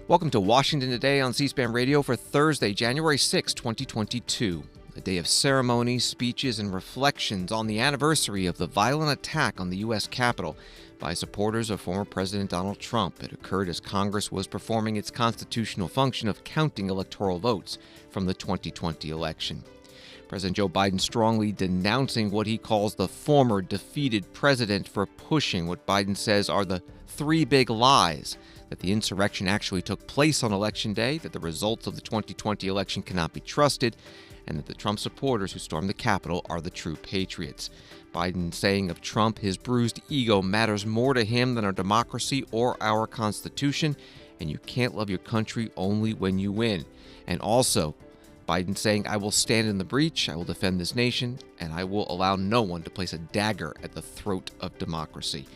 Welcome to Washington Today on C-SPAN Radio for Thursday, January 6, 2022. A day of ceremonies, speeches, and reflections on the anniversary of the violent attack on the U.S. Capitol by supporters of former President Donald Trump. It occurred as Congress was performing its constitutional function of counting electoral votes from the 2020 election. President Joe Biden strongly denouncing what he calls the former defeated president for pushing what Biden says are the three big lies: that the insurrection actually took place on Election Day, that the results of the 2020 election cannot be trusted, and that the Trump supporters who stormed the Capitol are the true patriots. Biden saying of Trump, his bruised ego matters more to him than our democracy or our Constitution, and you can't love your country only when you win. And also, Biden saying, I will stand in the breach, I will defend this nation, and I will allow no one to place a dagger at the throat of democracy.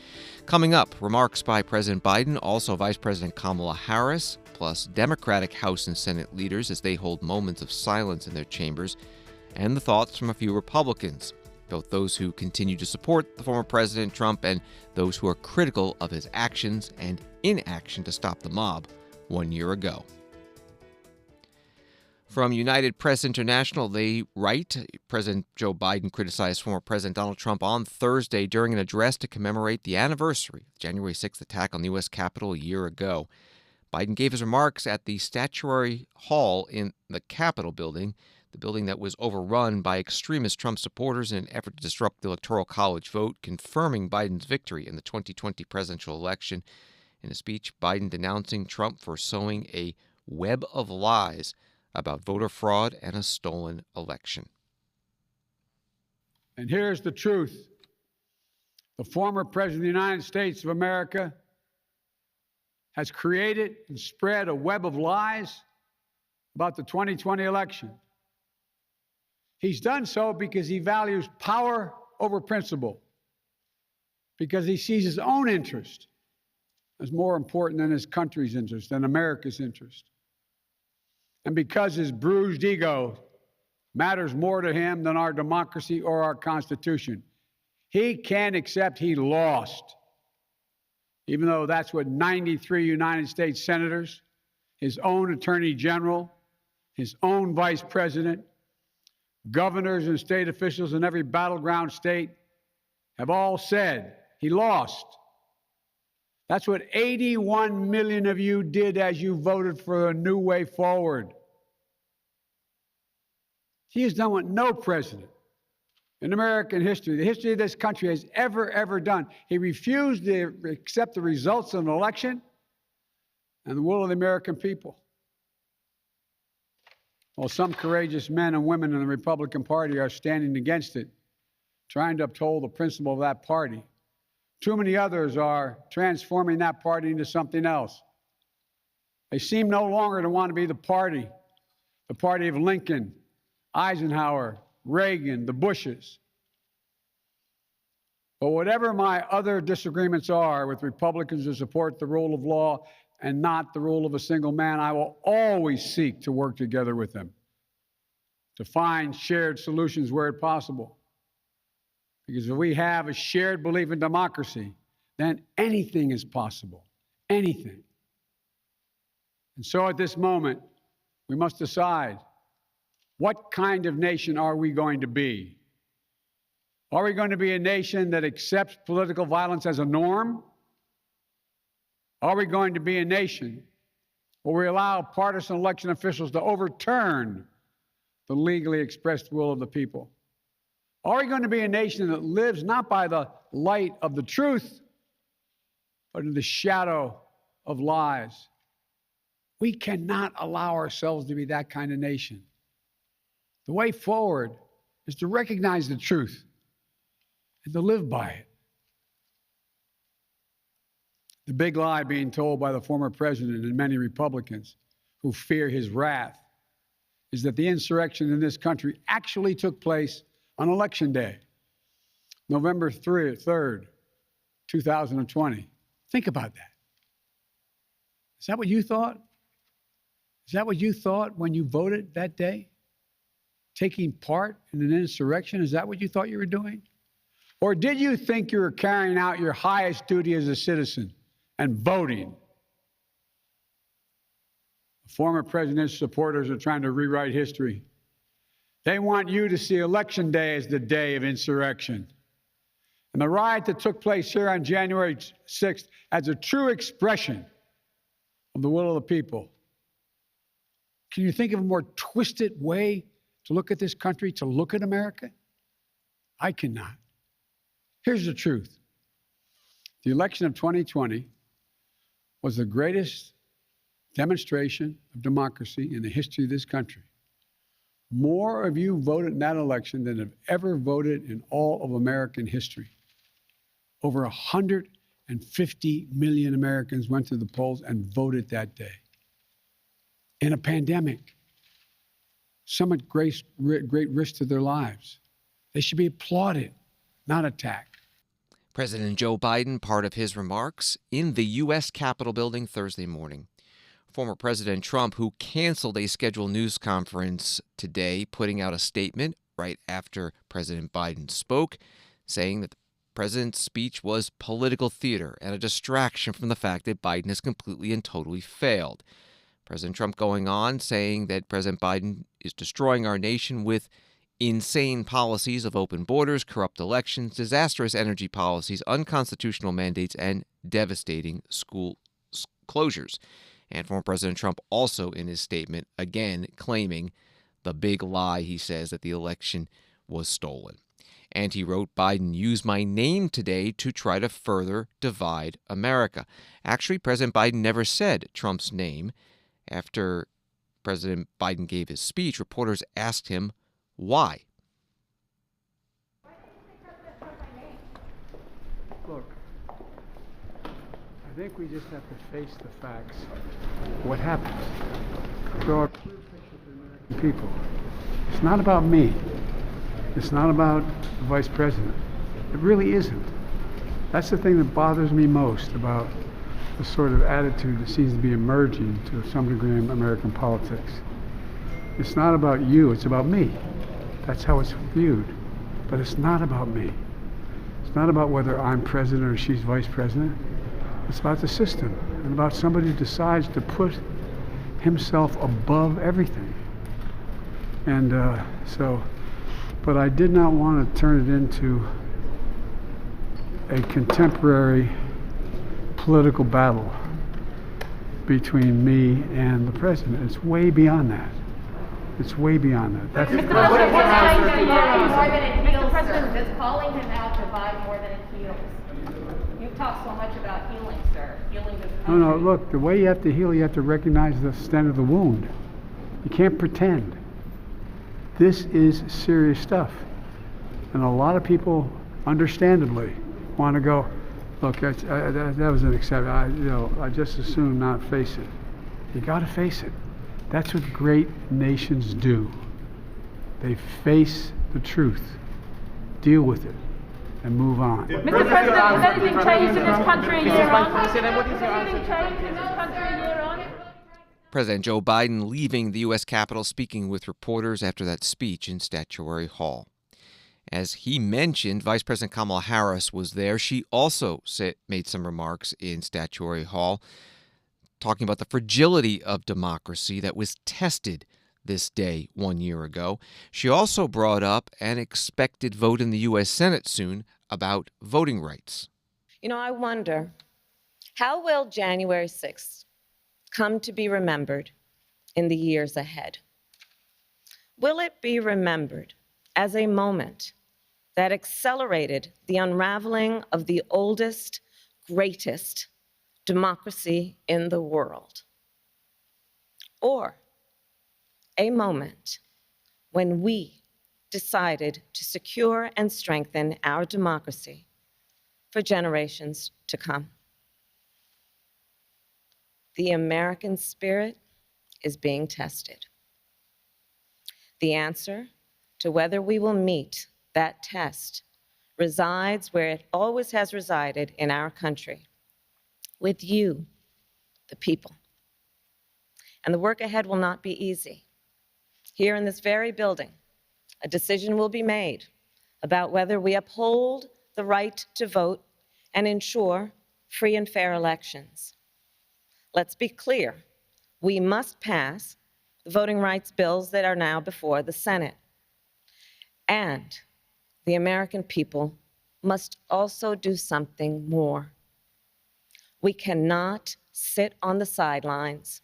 Coming up, remarks by President Biden, also Vice President Kamala Harris, plus Democratic House and Senate leaders as they hold moments of silence in their chambers, and the thoughts from a few Republicans, both those who continue to support the former President Trump and those who are critical of his actions and inaction to stop the mob 1 year ago. From United Press International, they write, President Joe Biden criticized former President Donald Trump on Thursday during an address to commemorate the anniversary of the January 6th attack on the U.S. Capitol a year ago. Biden gave his remarks at the Statuary Hall in the Capitol building, the building that was overrun by extremist Trump supporters in an effort to disrupt the Electoral College vote, confirming Biden's victory in the 2020 presidential election. In a speech, Biden denouncing Trump for sowing a web of lies about voter fraud and a stolen election. And here's the truth. The former President of the United States of America has created and spread a web of lies about the 2020 election. He's done so because he values power over principle, because he sees his own interest as more important than his country's interest, than America's interest. And because his bruised ego matters more to him than our democracy or our Constitution. He can't accept he lost, even though that's what 93 United States senators, his own attorney general, his own vice president, governors and state officials in every battleground state have all said he lost. That's what 81 million of you did as you voted for a new way forward. He has done what no president in American history, the history of this country, has ever done. He refused to accept the results of an election and the will of the American people. While some courageous men and women in the Republican Party are standing against it, trying to uphold the principle of that party, too many others are transforming that party into something else. They seem no longer to want to be the party of Lincoln, Eisenhower, Reagan, the Bushes. But whatever my other disagreements are with Republicans who support the rule of law and not the rule of a single man, I will always seek to work together with them to find shared solutions where possible. Because if we have a shared belief in democracy, then anything is possible. Anything. And so at this moment, we must decide, what kind of nation are we going to be? Are we going to be a nation that accepts political violence as a norm? Are we going to be a nation where we allow partisan election officials to overturn the legally expressed will of the people? Are we going to be a nation that lives not by the light of the truth, but in the shadow of lies? We cannot allow ourselves to be that kind of nation. The way forward is to recognize the truth and to live by it. The big lie being told by the former president and many Republicans who fear his wrath is that the insurrection in this country actually took place on Election Day, November 3rd, 2020. Think about that. Is that what you thought? Is that what you thought when you voted that day? Taking part in an insurrection? Is that what you thought you were doing? Or did you think you were carrying out your highest duty as a citizen and voting? Former president's supporters are trying to rewrite history. They want you to see Election Day as the day of insurrection. And the riot that took place here on January 6th as a true expression of the will of the people. Can you think of a more twisted way to look at this country, to look at America? I cannot. Here's the truth. The election of 2020 was the greatest demonstration of democracy in the history of this country. More of you voted in that election than have ever voted in all of American history. Over 150 million Americans went to the polls and voted that day. In a pandemic, some at great risk to their lives. They should be applauded, not attacked. President Joe Biden, part of his remarks in the U.S. Capitol building Thursday morning. Former President Trump, who canceled a scheduled news conference today, putting out a statement right after President Biden spoke, saying that the president's speech was political theater and a distraction from the fact that Biden has completely and totally failed. President Trump going on, saying that President Biden is destroying our nation with insane policies of open borders, corrupt elections, disastrous energy policies, unconstitutional mandates, and devastating school closures. And former President Trump also in his statement, again, claiming the big lie, he says, that the election was stolen. And he wrote, Biden used my name today to try to further divide America. Actually, President Biden never said Trump's name. After President Biden gave his speech, reporters asked him why. Look, I think we just have to face the facts. What happened? Draw a clear picture for the American people. It's not about me. It's not about the vice president. It really isn't. That's the thing that bothers me most about the sort of attitude that seems to be emerging to some degree in American politics. It's not about you, it's about me. That's how it's viewed. But it's not about me. It's not about whether I'm president or she's vice president. It's about the system and about somebody who decides to put himself above everything. And but I did not want to turn it into a contemporary political battle between me and the president. It's way beyond that. It's way beyond that. That's Mr. President, what's changing more than it heals, sir? Does calling him out divide more than it heals? You've talked so much about healing, sir. Healing this country. No, look, the way you have to heal, you have to recognize the extent of the wound. You can't pretend. This is serious stuff. And a lot of people, understandably, want to go, look, that was an exception. I just as soon not face it. You got to face it. That's what great nations do. They face the truth, deal with it, and move on. Mr. President, has anything changed in this country a year on? Has anything changed in this country a year on? President Joe Biden leaving the U.S. Capitol, speaking with reporters after that speech in Statuary Hall. As he mentioned, Vice President Kamala Harris was there. She also made some remarks in Statuary Hall, talking about the fragility of democracy that was tested this day 1 year ago. She also brought up an expected vote in the U.S. Senate soon about voting rights. I wonder, how will January 6th come to be remembered in the years ahead? Will it be remembered as a moment that accelerated the unraveling of the oldest, greatest democracy in the world? Or a moment when we decided to secure and strengthen our democracy for generations to come? The American spirit is being tested. The answer to whether we will meet that test resides where it always has resided in our country, with you, the people. And the work ahead will not be easy. Here in this very building, a decision will be made about whether we uphold the right to vote and ensure free and fair elections. Let's be clear, We must pass the voting rights bills that are now before the Senate. And the American people must also do something more. We cannot sit on the sidelines.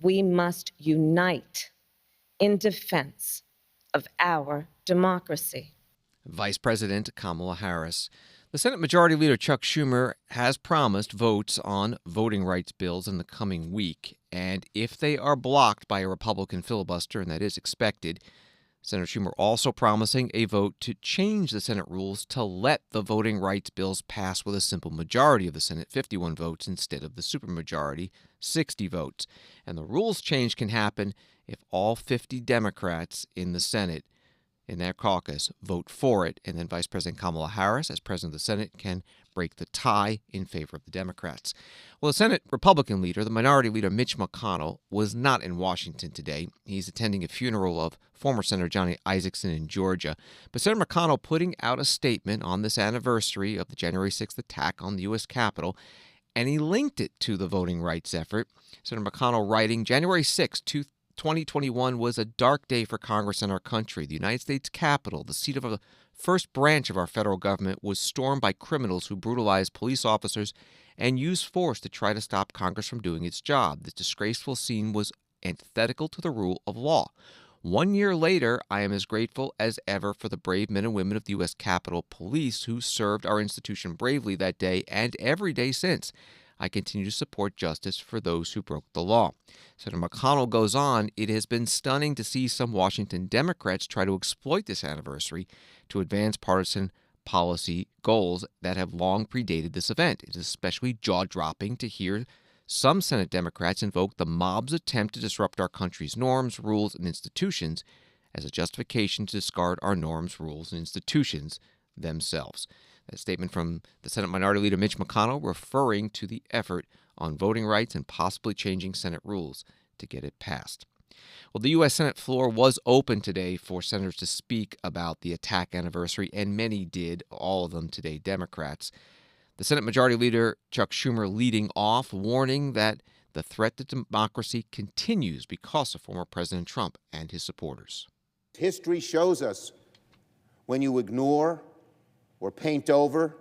We must unite in defense of our democracy. Vice President Kamala Harris. The Senate Majority Leader Chuck Schumer has promised votes on voting rights bills in the coming week, and if they are blocked by a Republican filibuster, and that is expected, Senator Schumer also promising a vote to change the Senate rules to let the voting rights bills pass with a simple majority of the Senate, 51 votes, instead of the supermajority, 60 votes. And the rules change can happen if all 50 Democrats in the Senate, in their caucus, vote for it, and then Vice President Kamala Harris, as President of the Senate, can break the tie in favor of the Democrats. Well, the Senate Republican leader, the Minority Leader Mitch McConnell, was not in Washington today. He's attending a funeral of former Senator Johnny Isakson in Georgia. But Senator McConnell putting out a statement on this anniversary of the January 6th attack on the U.S. Capitol, and he linked it to the voting rights effort. Senator McConnell writing, January 6th, 2021 was a dark day for Congress and our country. The United States Capitol, the seat of the first branch of our federal government, was stormed by criminals who brutalized police officers and used force to try to stop Congress from doing its job. This disgraceful scene was antithetical to the rule of law. 1 year later, I am as grateful as ever for the brave men and women of the U.S. Capitol Police who served our institution bravely that day and every day since. I continue to support justice for those who broke the law. Senator McConnell goes on, it has been stunning to see some Washington Democrats try to exploit this anniversary to advance partisan policy goals that have long predated this event. It is especially jaw-dropping to hear some Senate Democrats invoke the mob's attempt to disrupt our country's norms, rules, and institutions as a justification to discard our norms, rules, and institutions themselves. A statement from the Senate Minority Leader Mitch McConnell referring to the effort on voting rights and possibly changing Senate rules to get it passed. Well, the U.S. Senate floor was open today for senators to speak about the attack anniversary, and many did, all of them today Democrats. The Senate Majority Leader Chuck Schumer leading off, warning that the threat to democracy continues because of former President Trump and his supporters. History shows us when you ignore or paint over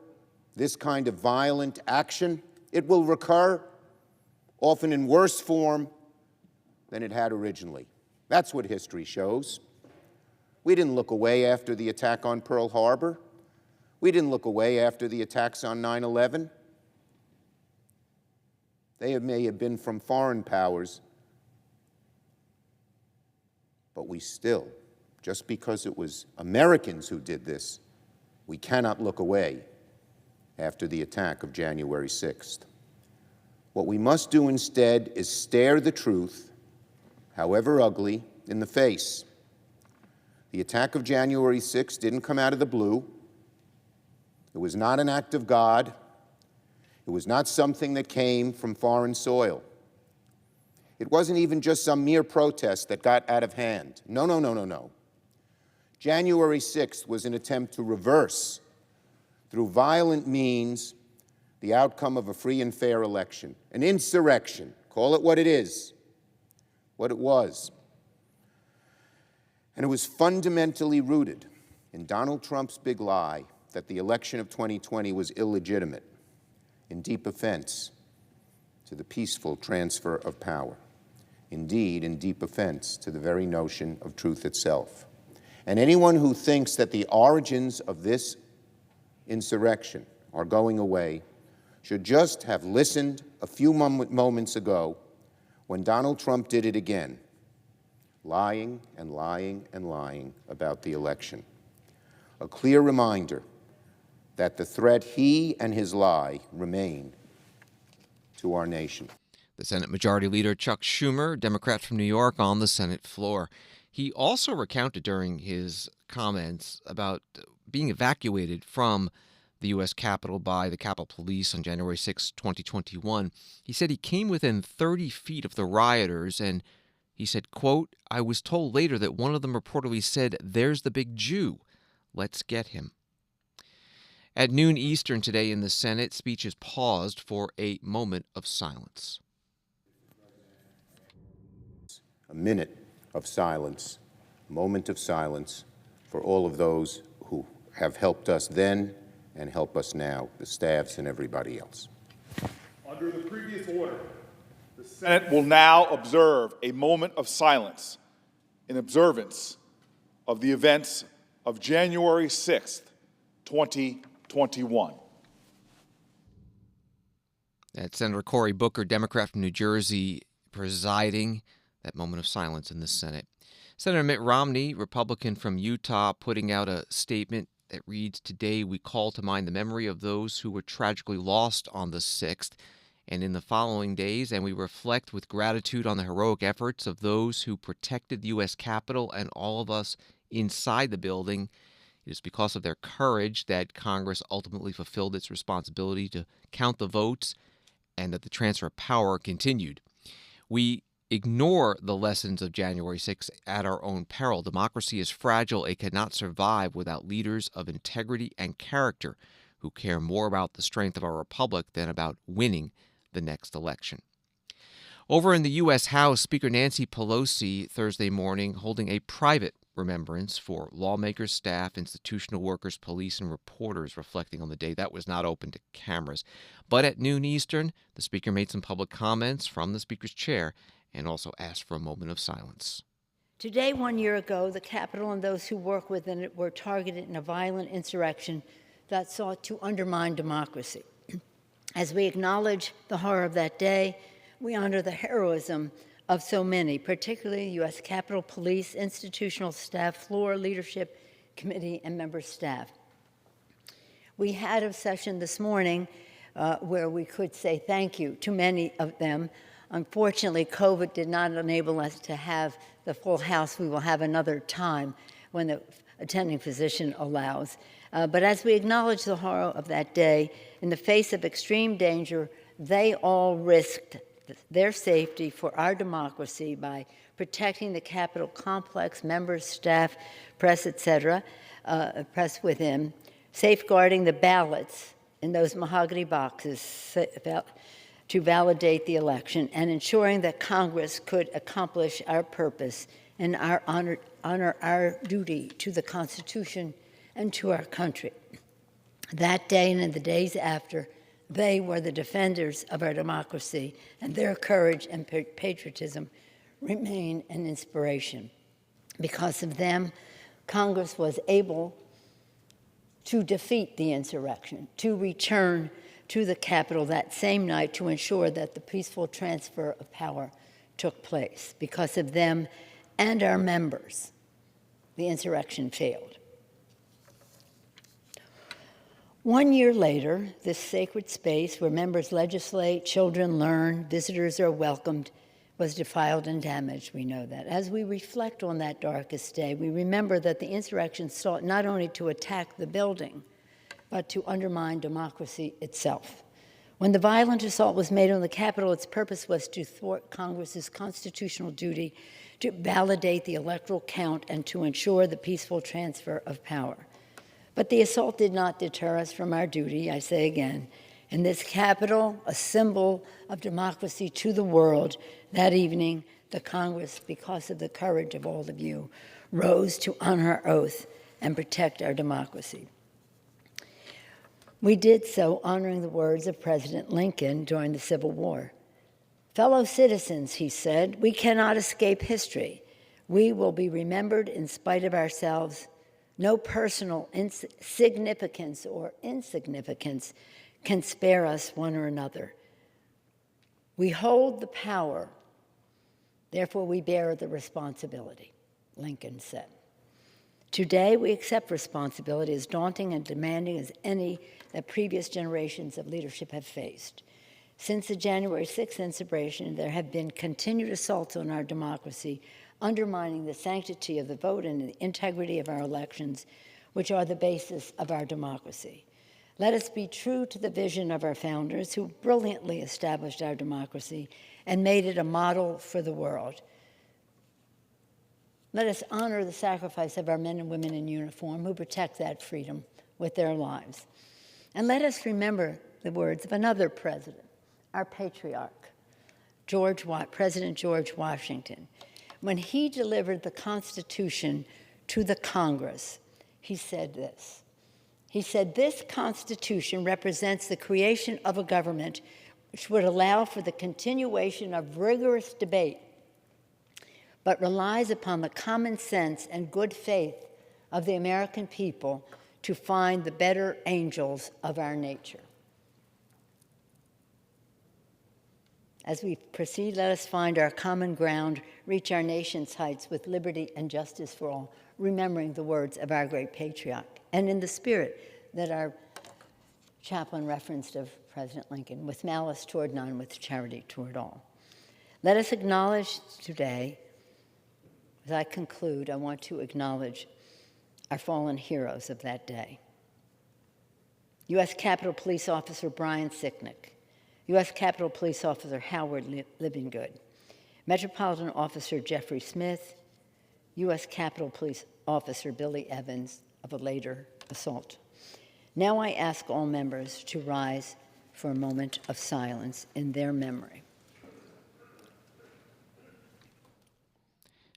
this kind of violent action, it will recur, often in worse form than it had originally. That's what history shows. We didn't look away after the attack on Pearl Harbor. We didn't look away after the attacks on 9/11. They may have been from foreign powers, but we still, just because it was Americans who did this, we cannot look away after the attack of January 6th. What we must do instead is stare the truth, however ugly, in the face. The attack of January 6th didn't come out of the blue. It was not an act of God. It was not something that came from foreign soil. It wasn't even just some mere protest that got out of hand. No. January 6th was an attempt to reverse, through violent means, the outcome of a free and fair election. An insurrection. Call it what it is, what it was. And it was fundamentally rooted in Donald Trump's big lie that the election of 2020 was illegitimate, in deep offense to the peaceful transfer of power. Indeed, in deep offense to the very notion of truth itself. And anyone who thinks that the origins of this insurrection are going away should just have listened a few moments ago when Donald Trump did it again, lying and lying and lying about the election. A clear reminder that the threat he and his lie remain to our nation. The Senate Majority Leader Chuck Schumer, Democrat from New York, on the Senate floor. He also recounted during his comments about being evacuated from the U.S. Capitol by the Capitol Police on January 6, 2021. He said he came within 30 feet of the rioters, and he said, quote, I was told later that one of them reportedly said, there's the big Jew. Let's get him. At noon Eastern today in the Senate, speeches paused for a moment of silence. a minute of silence, a moment of silence for all of those who have helped us then and help us now, the staffs and everybody else. Under the previous order, the Senate will now observe a moment of silence in observance of the events of January 6th, 2021. That's Senator Cory Booker, Democrat from New Jersey, presiding that moment of silence in the Senate. Senator Mitt Romney, Republican from Utah, putting out a statement that reads, "Today we call to mind the memory of those who were tragically lost on the 6th and in the following days, and we reflect with gratitude on the heroic efforts of those who protected the U.S. Capitol and all of us inside the building. It is because of their courage that Congress ultimately fulfilled its responsibility to count the votes and that the transfer of power continued. We ignore the lessons of January 6th at our own peril. Democracy is fragile. It cannot survive without leaders of integrity and character who care more about the strength of our republic than about winning the next election." Over in the U.S. House, Speaker Nancy Pelosi Thursday morning holding a private remembrance for lawmakers, staff, institutional workers, police, and reporters reflecting on the day. That was not open to cameras. But at noon Eastern, the Speaker made some public comments from the Speaker's chair and also asked for a moment of silence. Today, 1 year ago, the Capitol and those who work within it were targeted in a violent insurrection that sought to undermine democracy. As we acknowledge the horror of that day, we honor the heroism of so many, particularly U.S. Capitol Police, institutional staff, floor leadership committee, and member staff. We had a session this morning where we could say thank you to many of them. Unfortunately, COVID did not enable us to have the full House. We will have another time when the attending physician allows. But as we acknowledge the horror of that day, in the face of extreme danger, they all risked their safety for our democracy by protecting the Capitol complex, members, staff, press, etc., press within, safeguarding the ballots in those mahogany boxes to validate the election, and ensuring that Congress could accomplish our purpose and honor our duty to the Constitution and to our country. That day and in the days after, they were the defenders of our democracy, and their courage and patriotism remain an inspiration. Because of them, Congress was able to defeat the insurrection, to return to the Capitol that same night to ensure that the peaceful transfer of power took place. Because of them and our members, the insurrection failed. 1 year later, this sacred space where members legislate, children learn, visitors are welcomed, was defiled and damaged. We know that. As we reflect on that darkest day, we remember that the insurrection sought not only to attack the building, but to undermine democracy itself. When the violent assault was made on the Capitol, its purpose was to thwart Congress's constitutional duty to validate the electoral count and to ensure the peaceful transfer of power. But the assault did not deter us from our duty, I say again. In this Capitol, a symbol of democracy to the world, that evening, the Congress, because of the courage of all of you, rose to honor our oath and protect our democracy. We did so honoring the words of President Lincoln during the Civil War. "Fellow citizens," he said, "we cannot escape history. We will be remembered in spite of ourselves. No personal significance or insignificance can spare us one or another. We hold the power, therefore we bear the responsibility," Lincoln said. Today, we accept responsibility as daunting and demanding as any that previous generations of leadership have faced. Since the January 6th insurrection, there have been continued assaults on our democracy, undermining the sanctity of the vote and the integrity of our elections, which are the basis of our democracy. Let us be true to the vision of our founders, who brilliantly established our democracy and made it a model for the world. Let us honor the sacrifice of our men and women in uniform who protect that freedom with their lives. And let us remember the words of another president, our patriarch, President George Washington. When he delivered the Constitution to the Congress, he said this. He said, "This Constitution represents the creation of a government which would allow for the continuation of rigorous debate, but relies upon the common sense and good faith of the American people to find the better angels of our nature." As we proceed, let us find our common ground, reach our nation's heights with liberty and justice for all, remembering the words of our great patriarch, and in the spirit that our chaplain referenced of President Lincoln, with malice toward none, with charity toward all. Let us acknowledge today, as I conclude, I want to acknowledge our fallen heroes of that day. U.S. Capitol Police Officer Brian Sicknick, U.S. Capitol Police Officer Howard Livingood, Metropolitan Officer Jeffrey Smith, U.S. Capitol Police Officer Billy Evans of a later assault. Now I ask all members to rise for a moment of silence in their memory.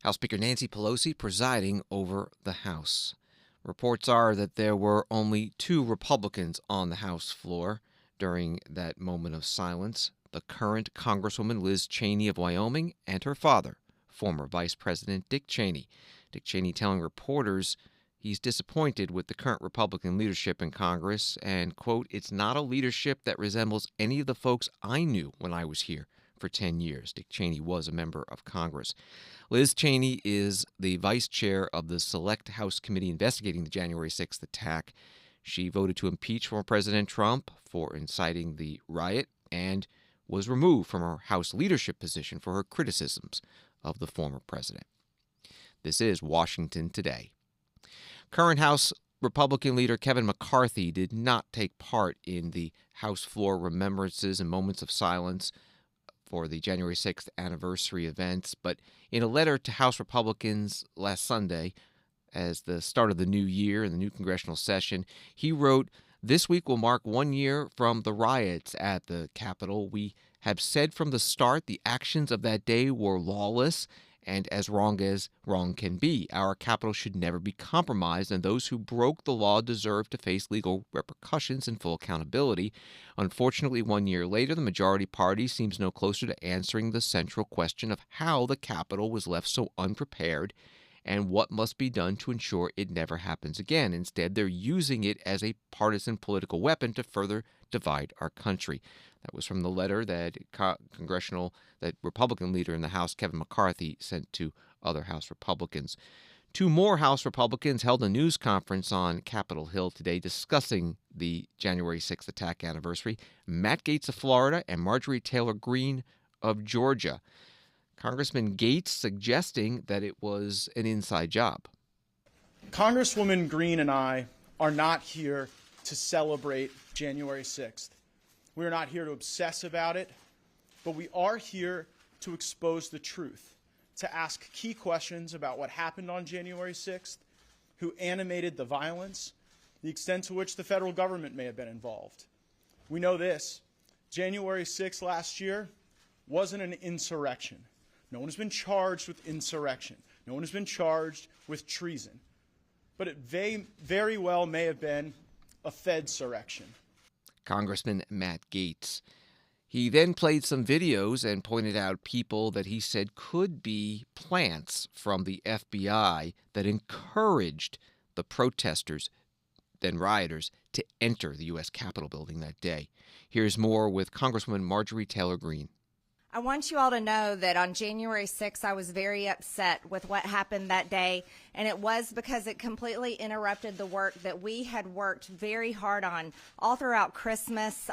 House Speaker Nancy Pelosi presiding over the House. Reports are that there were only 2 Republicans on the House floor during that moment of silence: the current Congresswoman Liz Cheney of Wyoming and her father, former Vice President Dick Cheney. Dick Cheney telling reporters he's disappointed with the current Republican leadership in Congress and, quote, "It's not a leadership that resembles any of the folks I knew when I was here for 10 years. Dick Cheney was a member of Congress. Liz Cheney is the vice chair of the Select House Committee investigating the January 6th attack. She voted to impeach former President Trump for inciting the riot and was removed from her House leadership position for her criticisms of the former president. This is Washington Today. Current House Republican leader Kevin McCarthy did not take part in the House floor remembrances and moments of silence for the January 6th anniversary events, but in a letter to House Republicans last Sunday, as the start of the new year and the new congressional session, he wrote, "This week will mark 1 year from the riots at the Capitol. We have said from the start the actions of that day were lawless and as wrong can be. Our Capitol should never be compromised, and those who broke the law deserve to face legal repercussions and full accountability. Unfortunately, 1 year later, the majority party seems no closer to answering the central question of how the Capitol was left so unprepared and what must be done to ensure it never happens again. Instead, they're using it as a partisan political weapon to further divide our country." That was from the letter that Republican leader in the House, Kevin McCarthy, sent to other House Republicans. 2 more House Republicans held a news conference on Capitol Hill today discussing the January 6th attack anniversary. Matt Gaetz of Florida and Marjorie Taylor Greene of Georgia. Congressman Gaetz suggesting that it was an inside job. Congresswoman Greene and I are not here to celebrate January 6th. We are not here to obsess about it, but we are here to expose the truth, to ask key questions about what happened on January 6th, who animated the violence, the extent to which the federal government may have been involved. We know this: January 6th last year wasn't an insurrection. No one has been charged with insurrection. No one has been charged with treason. But it very well may have been a Fedsurrection. Congressman Matt Gaetz. He then played some videos and pointed out people that he said could be plants from the FBI that encouraged the protesters, then rioters, to enter the U.S. Capitol building that day. Here's more with Congresswoman Marjorie Taylor Greene. I want you all to know that on January 6th, I was very upset with what happened that day, and it was because it completely interrupted the work that we had worked very hard on all throughout Christmas,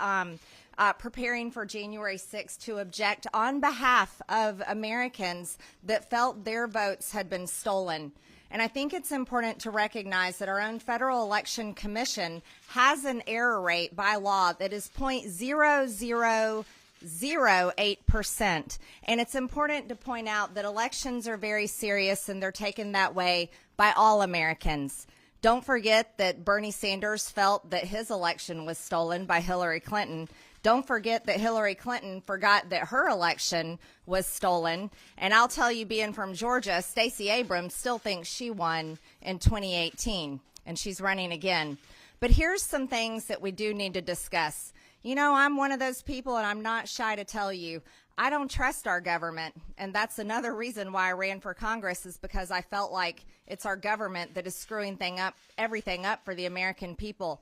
preparing for January 6th to object on behalf of Americans that felt their votes had been stolen. And I think it's important to recognize that our own Federal Election Commission has an error rate by law that is 0.0008%. And it's important to point out that elections are very serious and they're taken that way by all Americans. Don't forget that Bernie Sanders felt that his election was stolen by Hillary Clinton. Don't forget that Hillary Clinton forgot that her election was stolen. And I'll tell you, being from Georgia, Stacey Abrams still thinks she won in 2018, and she's running again. But here's some things that we do need to discuss. You know, I'm one of those people, and I'm not shy to tell you, I don't trust our government. And that's another reason why I ran for Congress, is because I felt like it's our government that is screwing everything up for the American people.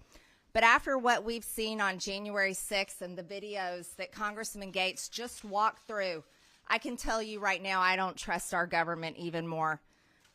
But after what we've seen on January 6th and the videos that Congressman Gates just walked through, I can tell you right now, I don't trust our government even more.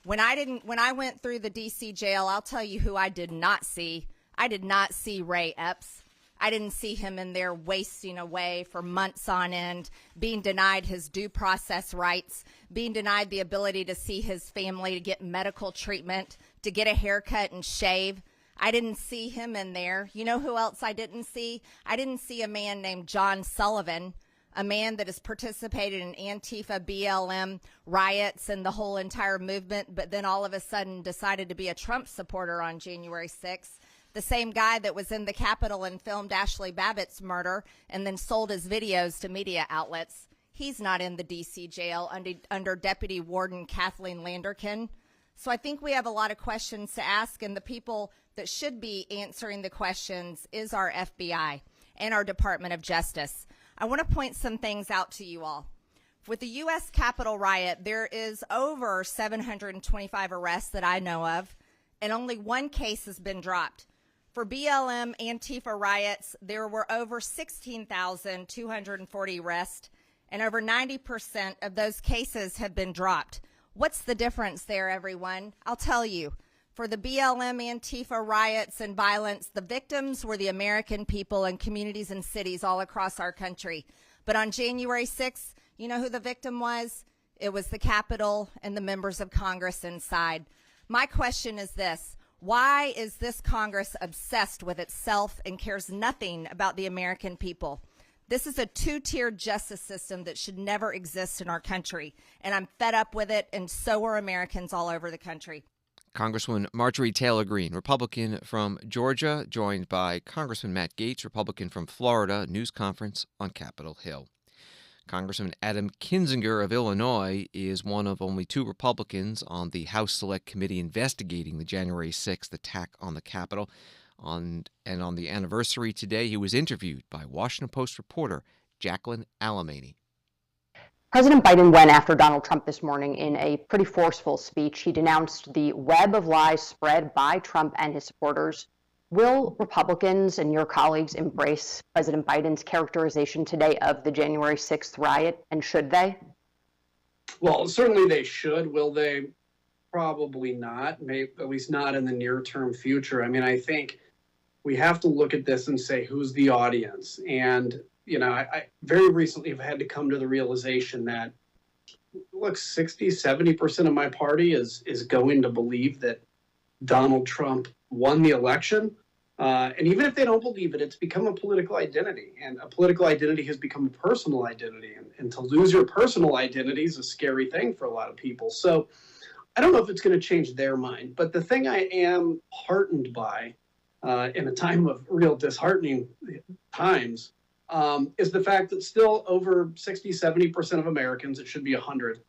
When I went through the D.C. jail, I'll tell you who I did not see. I did not see Ray Epps. I didn't see him in there wasting away for months on end, being denied his due process rights, being denied the ability to see his family, to get medical treatment, to get a haircut and shave. I didn't see him in there. You know who else I didn't see? I didn't see a man named John Sullivan, a man that has participated in Antifa, BLM riots and the whole entire movement, but then all of a sudden decided to be a Trump supporter on January 6th. The same guy that was in the Capitol and filmed Ashley Babbitt's murder and then sold his videos to media outlets. He's not in the D.C. jail under Deputy Warden Kathleen Landerkin. So I think we have a lot of questions to ask, and the people that should be answering the questions is our FBI and our Department of Justice. I want to point some things out to you all. With the U.S. Capitol riot, there is over 725 arrests that I know of, and only one case has been dropped. For BLM Antifa riots, there were over 16,240 arrests, and over 90% of those cases have been dropped. What's the difference there, everyone? I'll tell you. For the BLM Antifa riots and violence, the victims were the American people and communities and cities all across our country. But on January 6th, you know who the victim was? It was the Capitol and the members of Congress inside. My question is this: why is this Congress obsessed with itself and cares nothing about the American people? This is a two-tiered justice system that should never exist in our country, and I'm fed up with it, and so are Americans all over the country. Congresswoman Marjorie Taylor Greene, Republican from Georgia, joined by Congressman Matt Gaetz, Republican from Florida, news conference on Capitol Hill. Congressman Adam Kinzinger of Illinois is one of only two Republicans on the House Select Committee investigating the January 6th attack on the Capitol. On the anniversary today, he was interviewed by Washington Post reporter Jacqueline Alamany. President Biden went after Donald Trump this morning in a pretty forceful speech. He denounced the web of lies spread by Trump and his supporters. Will Republicans and your colleagues embrace President Biden's characterization today of the January 6th riot, and should they? Well, certainly they should. Will they? Probably not, maybe, at least not in the near-term future. I mean, I think we have to look at this and say, who's the audience? And, you know, I very recently have had to come to the realization that, look, 60, 70% of my party is going to believe that Donald Trump won the election. And even if they don't believe it, it's become a political identity. And a political identity has become a personal identity. And to lose your personal identity is a scary thing for a lot of people. So I don't know if it's going to change their mind. But the thing I am heartened by in a time of real disheartening times is the fact that still over 60, 70% of Americans, it should be 100,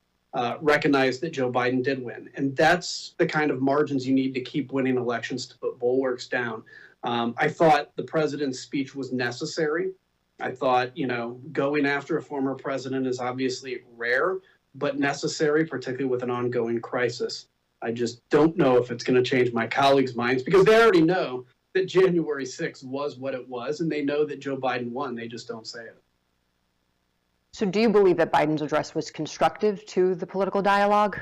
recognize that Joe Biden did win. And that's the kind of margins you need to keep winning elections to put bulwarks down. I thought the president's speech was necessary. I thought, you know, going after a former president is obviously rare, but necessary, particularly with an ongoing crisis. I just don't know if it's going to change my colleagues' minds, because they already know that January 6th was what it was, and they know that Joe Biden won. They just don't say it. So do you believe that Biden's address was constructive to the political dialogue?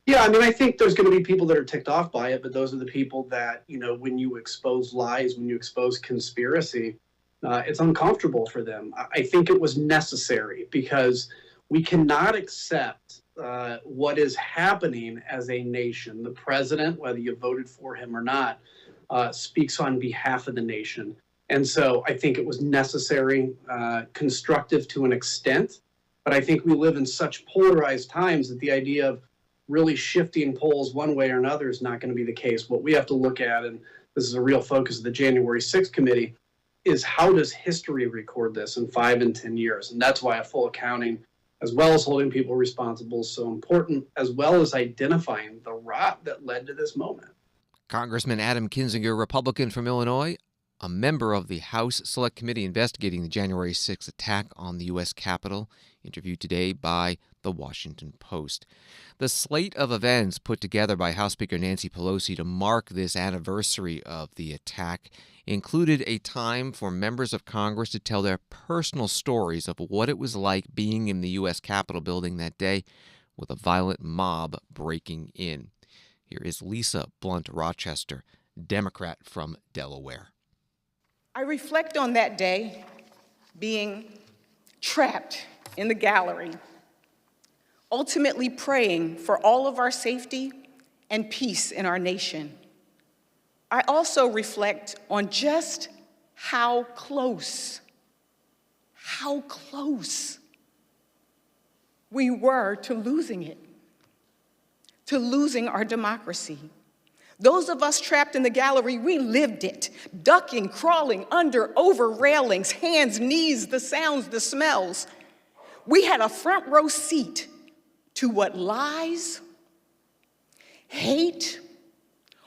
Yeah, I mean, I think there's going to be people that are ticked off by it, but those are the people that, you know, when you expose lies, when you expose conspiracy, it's uncomfortable for them. I think it was necessary, because we cannot accept what is happening as a nation. The president, whether you voted for him or not, speaks on behalf of the nation. And so I think it was necessary, constructive to an extent, but I think we live in such polarized times that the idea of really shifting polls one way or another is not going to be the case. What we have to look at, and this is a real focus of the January 6th committee, is how does history record this in 5 and 10 years? And that's why a full accounting, as well as holding people responsible, is so important, as well as identifying the rot that led to this moment. Congressman Adam Kinzinger, Republican from Illinois, a member of the House Select Committee investigating the January 6th attack on the U.S. Capitol, interviewed today by The Washington Post. The slate of events put together by House Speaker Nancy Pelosi to mark this anniversary of the attack included a time for members of Congress to tell their personal stories of what it was like being in the U.S. Capitol building that day with a violent mob breaking in. Here is Lisa Blunt Rochester, Democrat from Delaware. I reflect on that day being trapped in the gallery, ultimately praying for all of our safety and peace in our nation. I also reflect on just how close we were to losing it, to losing our democracy. Those of us trapped in the gallery, we lived it, ducking, crawling under, over railings, hands, knees, the sounds, the smells. We had a front row seat to what lies, hate,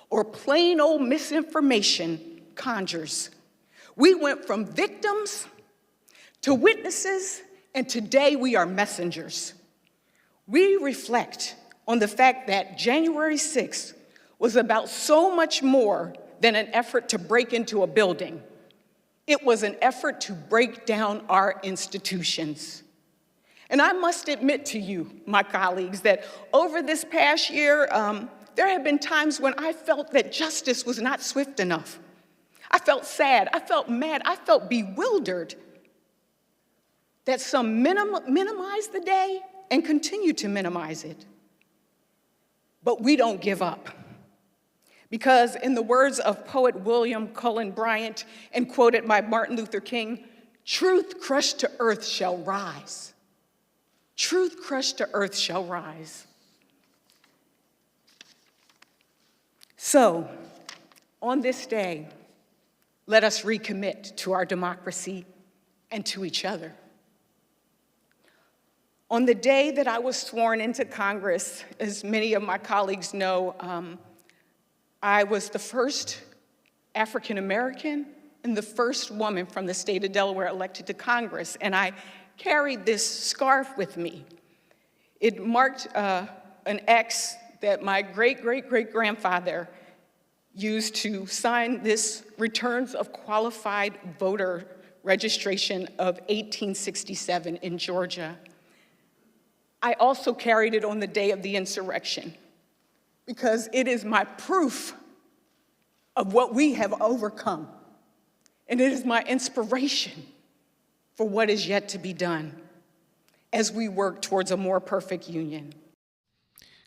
or plain old misinformation conjures. We went from victims to witnesses, and today we are messengers. We reflect on the fact that January 6th was about so much more than an effort to break into a building. It was an effort to break down our institutions. And I must admit to you, my colleagues, that over this past year, there have been times when I felt that justice was not swift enough. I felt sad, I felt mad, I felt bewildered that some minimized the day and continue to minimize it. But we don't give up. Because in the words of poet William Cullen Bryant, and quoted by Martin Luther King, truth crushed to earth shall rise. Truth crushed to earth shall rise. So, on this day, let us recommit to our democracy and to each other. On the day that I was sworn into Congress, as many of my colleagues know, I was the first African American and the first woman from the state of Delaware elected to Congress, and I carried this scarf with me. It marked an X that my great-great-great-grandfather used to sign this returns of qualified voter registration of 1867 in Georgia. I also carried it on the day of the insurrection, because it is my proof of what we have overcome. And it is my inspiration for what is yet to be done as we work towards a more perfect union.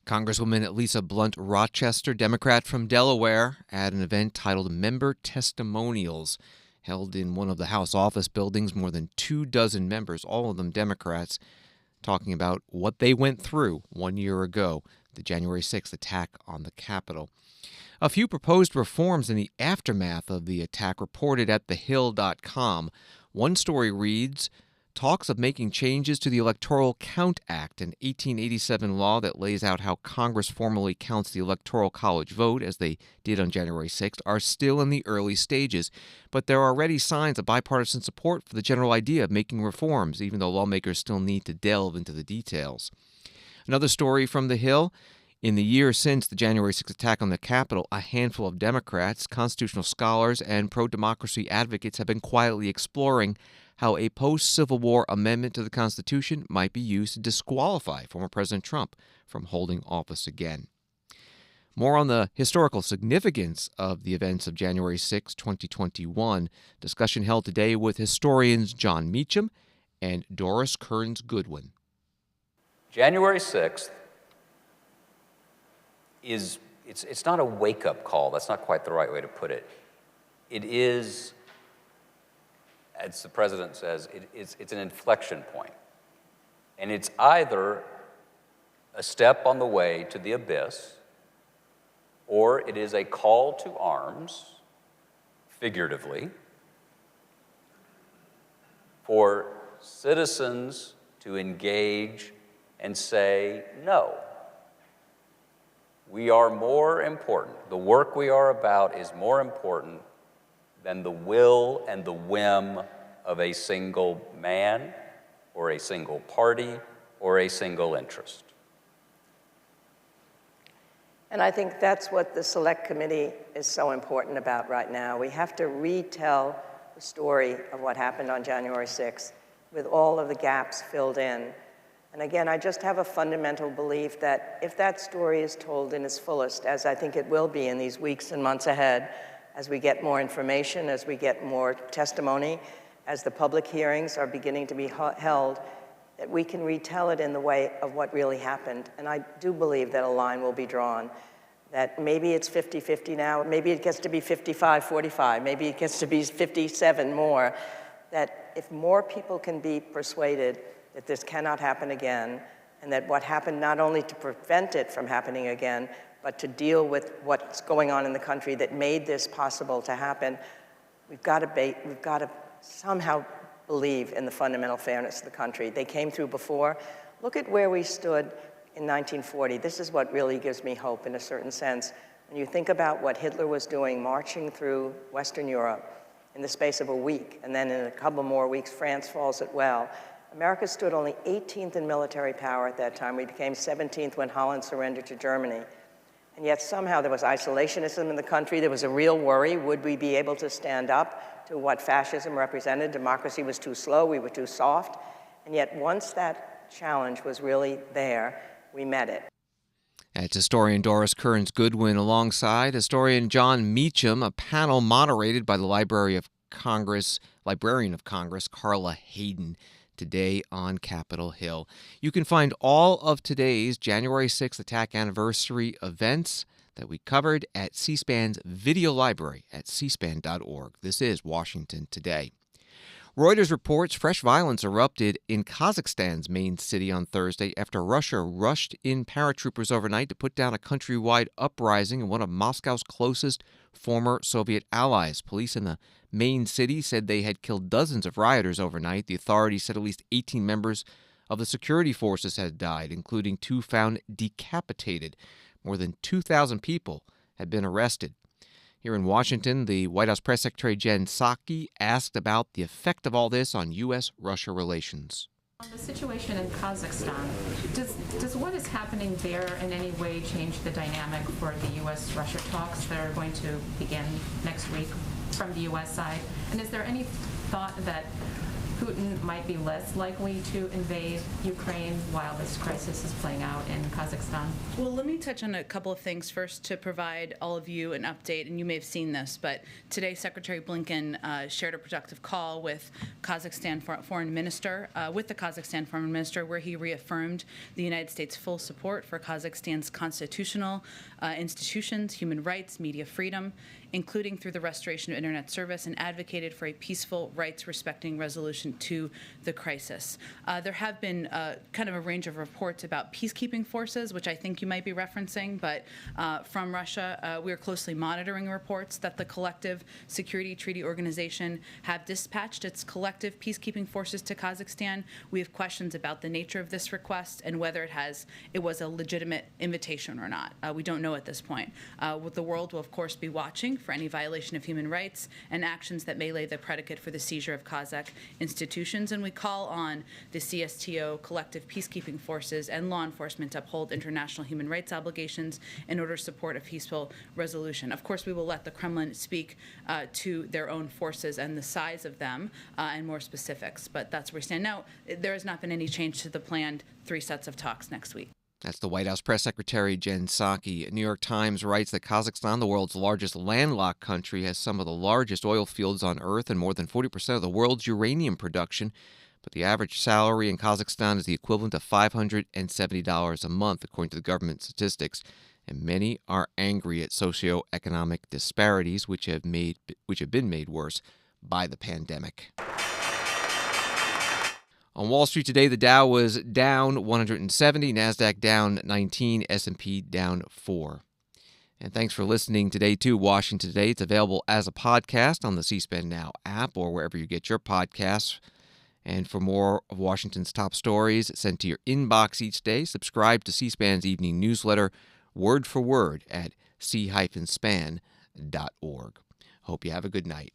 Congresswoman Lisa Blunt Rochester, Democrat from Delaware, at an event titled Member Testimonials, held in one of the House office buildings. More than 24 members, all of them Democrats, talking about what they went through 1 year ago, the January 6th attack on the Capitol. A few proposed reforms in the aftermath of the attack reported at thehill.com. One story reads, talks of making changes to the Electoral Count Act, an 1887 law that lays out how Congress formally counts the Electoral College vote, as they did on January 6th, are still in the early stages. But there are already signs of bipartisan support for the general idea of making reforms, even though lawmakers still need to delve into the details. Another story from The Hill. In the year since the January 6th attack on the Capitol, a handful of Democrats, constitutional scholars, and pro-democracy advocates have been quietly exploring how a post-Civil War amendment to the Constitution might be used to disqualify former President Trump from holding office again. More on the historical significance of the events of January 6, 2021. Discussion held today with historians John Meacham and Doris Kearns Goodwin. January 6th it's not a wake-up call. That's not quite the right way to put it. It is, as the president says, it's an inflection point. And it's either a step on the way to the abyss, or it is a call to arms, figuratively, for citizens to engage and say no. We are more important. The work we are about is more important than the will and the whim of a single man or a single party or a single interest. And I think that's what the Select Committee is so important about right now. We have to retell the story of what happened on January 6th with all of the gaps filled in. And again, I just have a fundamental belief that if that story is told in its fullest, as I think it will be in these weeks and months ahead, as we get more information, as we get more testimony, as the public hearings are beginning to be held, that we can retell it in the way of what really happened. And I do believe that a line will be drawn, that maybe it's 50-50 now, maybe it gets to be 55-45, maybe it gets to be 57 more, that if more people can be persuaded that this cannot happen again, and that what happened not only to prevent it from happening again, but to deal with what's going on in the country that made this possible to happen, we've got to somehow believe in the fundamental fairness of the country. They came through before. Look at where we stood in 1940. This is what really gives me hope in a certain sense. When you think about what Hitler was doing, marching through Western Europe in the space of a week, and then in a couple more weeks, France falls as well. America stood only 18th in military power at that time. We became 17th when Holland surrendered to Germany. And yet somehow there was isolationism in the country. There was a real worry. Would we be able to stand up to what fascism represented? Democracy was too slow. We were too soft. And yet once that challenge was really there, we met it. That's historian Doris Kearns Goodwin alongside historian John Meacham, a panel moderated by the Librarian of Congress, Carla Hayden, today on Capitol Hill. You can find all of today's January 6th attack anniversary events that we covered at C-SPAN's video library at cspan.org. This is Washington Today. Reuters reports fresh violence erupted in Kazakhstan's main city on Thursday after Russia rushed in paratroopers overnight to put down a countrywide uprising in one of Moscow's closest former Soviet allies. Police in the main city said they had killed dozens of rioters overnight. The authorities said at least 18 members of the security forces had died, including 2 found decapitated. More than 2,000 people had been arrested. Here in Washington, the White House Press Secretary Jen Psaki asked about the effect of all this on U.S.-Russia relations. The situation in Kazakhstan, does what is happening there in any way change the dynamic for the U.S.-Russia talks that are going to begin next week from the U.S. side? And is there any thought that Putin might be less likely to invade Ukraine while this crisis is playing out in Kazakhstan? Well, let me touch on a couple of things first to provide all of you an update, and you may have seen this, but today Secretary Blinken shared a productive call with Kazakhstan foreign minister, where he reaffirmed the United States' full support for Kazakhstan's constitutional institutions, human rights, media freedom, including through the restoration of internet service, and advocated for a peaceful, rights-respecting resolution to the crisis. There have been kind of a range of reports about peacekeeping forces, which I think you might be referencing, but from Russia, we are closely monitoring reports that the Collective Security Treaty Organization have dispatched its collective peacekeeping forces to Kazakhstan. We have questions about the nature of this request and whether it was a legitimate invitation or not. We don't know at this point. The world will, of course, be watching for any violation of human rights and actions that may lay the predicate for the seizure of Kazakh institutions. And we call on the CSTO, collective peacekeeping forces, and law enforcement to uphold international human rights obligations in order to support a peaceful resolution. Of course, we will let the Kremlin speak to their own forces and the size of them and more specifics, but that's where we stand. Now, there has not been any change to the planned 3 sets of talks next week. That's the White House Press Secretary Jen Psaki. New York Times writes that Kazakhstan, the world's largest landlocked country, has some of the largest oil fields on Earth and more than 40% of the world's uranium production. But the average salary in Kazakhstan is the equivalent of $570 a month, according to the government statistics. And many are angry at socioeconomic disparities, which have been made worse by the pandemic. On Wall Street today, the Dow was down 170, NASDAQ down 19, S&P down 4. And thanks for listening today to Washington Today. It's available as a podcast on the C-SPAN Now app or wherever you get your podcasts. And for more of Washington's top stories sent to your inbox each day, subscribe to C-SPAN's evening newsletter, word for word, at c-span.org. Hope you have a good night.